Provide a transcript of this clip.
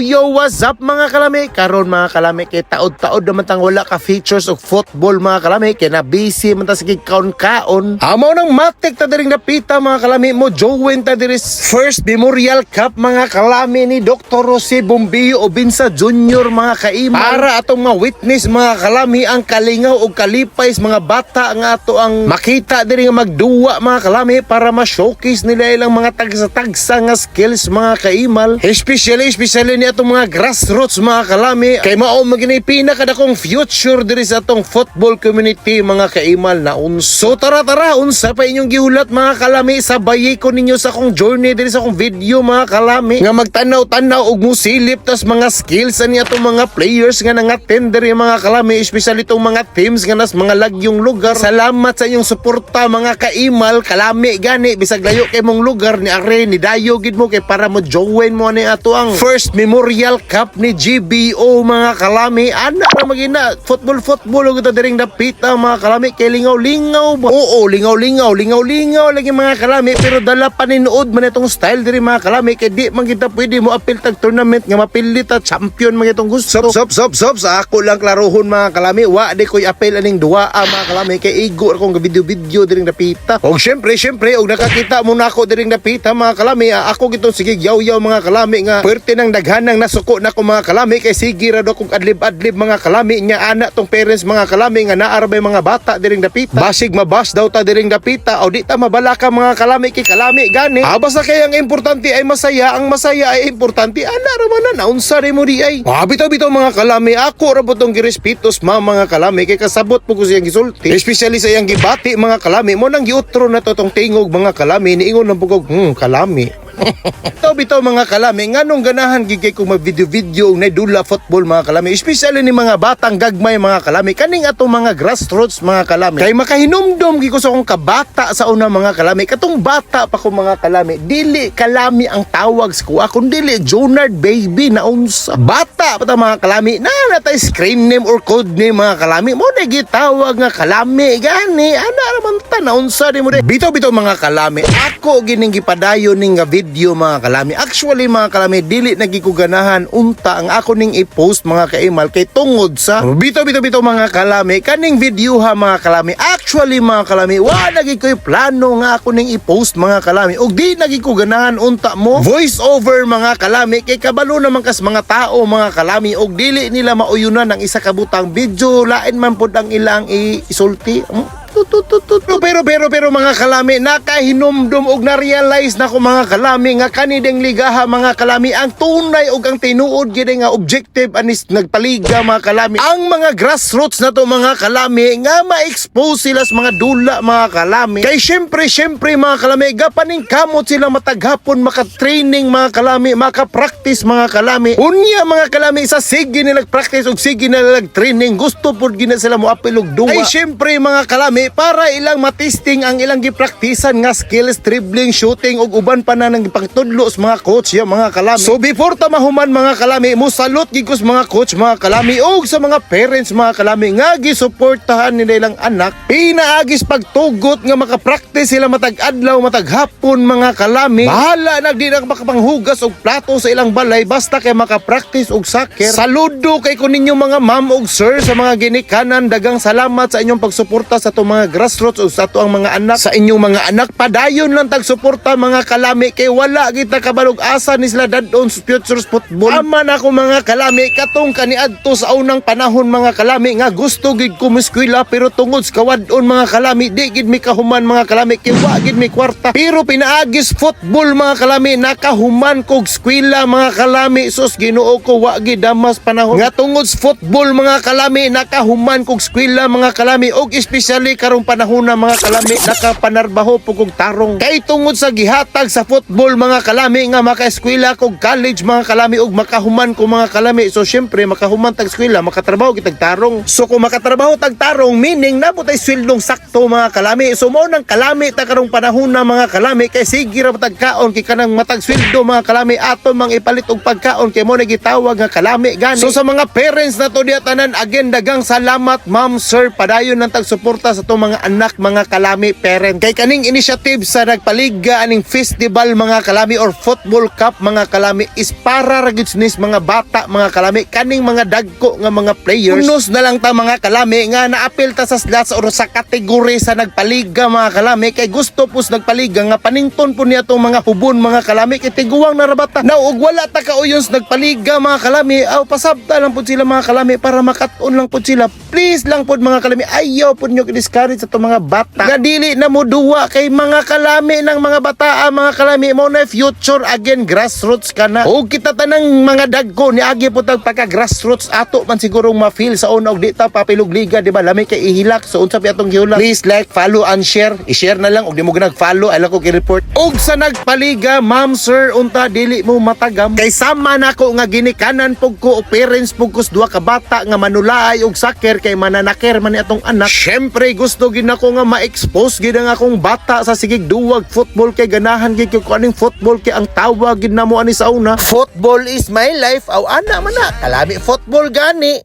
Yo, what's up mga kalami? Karon mga kalami, kay taod-taod naman tang wala ka features of football mga kalami, kay na busy man ta sa kaon-kaon. Amaw nang matik ta diring napita mga kalami mo join ta diri first Memorial Cup mga kalami ni Dr. Jose Bombillo Obinsa Jr. mga kaimal. Para atong mga witness mga kalami ang kalingaw o kalipay mga bata nga ato ang makita diri nga magduwa mga kalami para ma-showcase nila ilang mga tagsa-tagsa nga skills mga kaimal. Especially ni atong mga grassroots mga kalami kay mao magini pinakadakong future diri sa atong football community mga kaimal na unso. Tara unsa pa inyong gihulat mga kalami, sabayi ko ninyo sa akong journey diri sa akong video mga kalami nga magtanaw-tanaw og musilip tas mga skills ani atong mga players nga nangattend diri mga kalami, especially itong mga teams nga nas mga lagyong lugar. Salamat sa inyong suporta mga kaimal, kalami gani bisag layo kay mong lugar ni are ni dayo gid mo kay para mo join mo ani ato ang first Memorial Cup ni GBO mga kalami. Ana ra magina football ug ta diring dapita mga kalami kay lingaw-lingaw ba? Oo, lingaw-lingaw lagi mga kalami, pero dala paninuod man itong style diri mga kalami kay di man kita pwede mo apil tag tournament nga mapilit ta champion man itong gusto. Stop sa ako lang klarohon mga kalami, wa di koy apil aning duwa mga kalami kay igo akong video diring dapita. Og syempre og nakakita mo na ako diring dapita mga kalami, ako gito sige yaw mga kalami nga pwerte ng daghanang nasuko na ko mga kalami kay sige ra do kung adlib mga kalami nya ana tong parents mga kalami nga naarbay mga bata diring dapita. Basig mabas daw ta diring dapita o di ta mabala ka mga kalami kay kalami gani. Basta kay ang importante ay masaya, ang masaya ay importante. Ana ra man na unsa ri mo di ay. Bitaw mga kalami, ako ra po tong girespetos mga kalami kay kasabot po ko siyang gisulti. Especially sa iyang gibati mga kalami mo nang giutro na to tong tingog mga kalami niingon na pugog kalami. Bitaw mga kalami, nganong ganahan gigay kong mag-video na dula football mga kalami, especially ni mga batang gagmay mga kalami, kaning atong mga grassroots mga kalami. Kay makahinumdom giko sa akong kabata sa una mga kalami, katong bata pa ko mga kalami, dili kalami ang tawag sa kuha, kundi dili Jonard baby na unsa. Bata pa ta mga kalami, na natay screen name or code name mga kalami, mo na gitawag nga kalami gani. Ana raman ta na unsa di mo de. Bitaw mga kalami, ako gining gipadayon ning video mga kalami. Actually mga kalami, dili nagikuganahan unta ang ako ning i-post mga kaimal kay tungod sa bitaw mga kalami kaning video ha mga kalami. Actually mga kalami, wa nagi koy plano nga ako ning i-post mga kalami ug di nagikuganahan unta mo voice over mga kalami kay kabalo naman kas mga tao mga kalami ug dili nila mauyunan ang isa ka butang video, lain man pud ang ilang isulti. Pero mga kalami, nakahinumdum og na-realize na ko mga kalami nga kanideng ligaha mga kalami ang tunay og ang tinuod gid nga objective anis nagpaliga mga kalami. Ang mga grassroots na to mga kalami nga ma-expose sila sa mga dula mga kalami. Kay syempre mga kalami, gapaning kamot sila mataghapon maka-training mga kalami, maka-practice mga kalami. Unya mga kalami, sa sige nila practice og sige nila training, gusto pud gina sila mo apil og duwa. Ay syempre mga kalami, para ilang matisting ang ilang gipraktisan nga skills, dribbling, shooting ug uban pa na nang gipangtudlo sa mga coach ya mga kalami. So before ta mahuman mga kalami, mo salute gid ko sa mga coach mga kalami ug sa mga parents mga kalami nga gisuportahan nila ilang anak pinaagis pagtugot nga makapractice sila matag adlaw matag hapon mga kalami. Bahala na di na makapanghugas og plato sa ilang balay basta kay makapractice og soccer. Saludo kay ko ninyo mga ma'am ug sir sa mga ginikanan, dagang salamat sa inyong pagsuporta sa mga grassroots o sa ato ang mga anak. Sa inyong mga anak, padayon lang tagsuporta mga kalami kay wala kita kabalog asa ni sila dadon sa future football. Aman ako mga kalami, katong kaniadto sa unang panahon mga kalami nga gusto gid ko muskwila pero tungod sa kawadon mga kalami di gid mi kahuman mga kalami kay wa gid mi kwarta. Pero pinaagis football mga kalami nakahuman kog eskwela mga kalami. Sus Ginoo ko, wa gid damas panahon nga tungod sa football mga kalami nakahuman kog eskwela mga kalami og especially karong panahon na mga kalami nakapanarbaho pugog tarong. Kay tungod sa gihatag sa football mga kalami nga maka-eskwela kog college mga kalami ug makahuman ko mga kalami. So syempre makahuman tag eskwela, makatrabaho kitag tarong. So kung makatrabaho tag tarong meaning nabutay sweldong sakto mga kalami. So mao nang kalami ta karong panahon na mga kalami kay sige ra matag kaon kay kanang matag sweldo mga kalami aton mang ipalit og pagkaon kay mo na gitawag nga kalami gani. So sa mga parents na to diya tanan again dagang salamat ma'am sir padayon nang tagsuporta sa tong mga anak mga kalami parent. Kay kaning initiative sa nagpaliga aning festival mga kalami or football cup mga kalami is para ra gyud nis mga bata mga kalami kaning mga dagko nga mga players. Unos na lang ta mga kalami nga naapil ta sa slots or sa kategory sa nagpaliga mga kalami kay gusto pus nagpaliga nga panington po niya tong mga hubon mga kalami kay tiguwang na rabata. Now ug wala ta kauyos nagpaliga mga kalami aw pasabta lang pud sila mga kalami para makat-on lang pud sila. Please lang pud mga kalami ayaw pud nyo discourage sa itong mga bata nga dili na mo duwa kay mga kalami ng mga bata mga kalami mo na future again grassroots ka na o kita tanang mga dagko ni agi po tag pagka grassroots ato man sigurong ma-feel sa una og di ta papilog liga di ba lami kay ihilak so unsa pi atong gihulak. Please like follow and share i-share na lang og di mo ginag-follow ala ko gi-report og sa nagpaliga ma'am sir unta dili mo matagam kay sama nako nga ginikanan pug ko parents pug kus duha ka bata nga manulaay og soccer kay mananaker man ni atong anak. Syempre gusto gid nako nga ma-expose gid ang akong bata sa sigig duwag football kay ganahan gid ko aning football kay ang tawag gid namo ani sa una football is my life aw ana man na kalami football gani.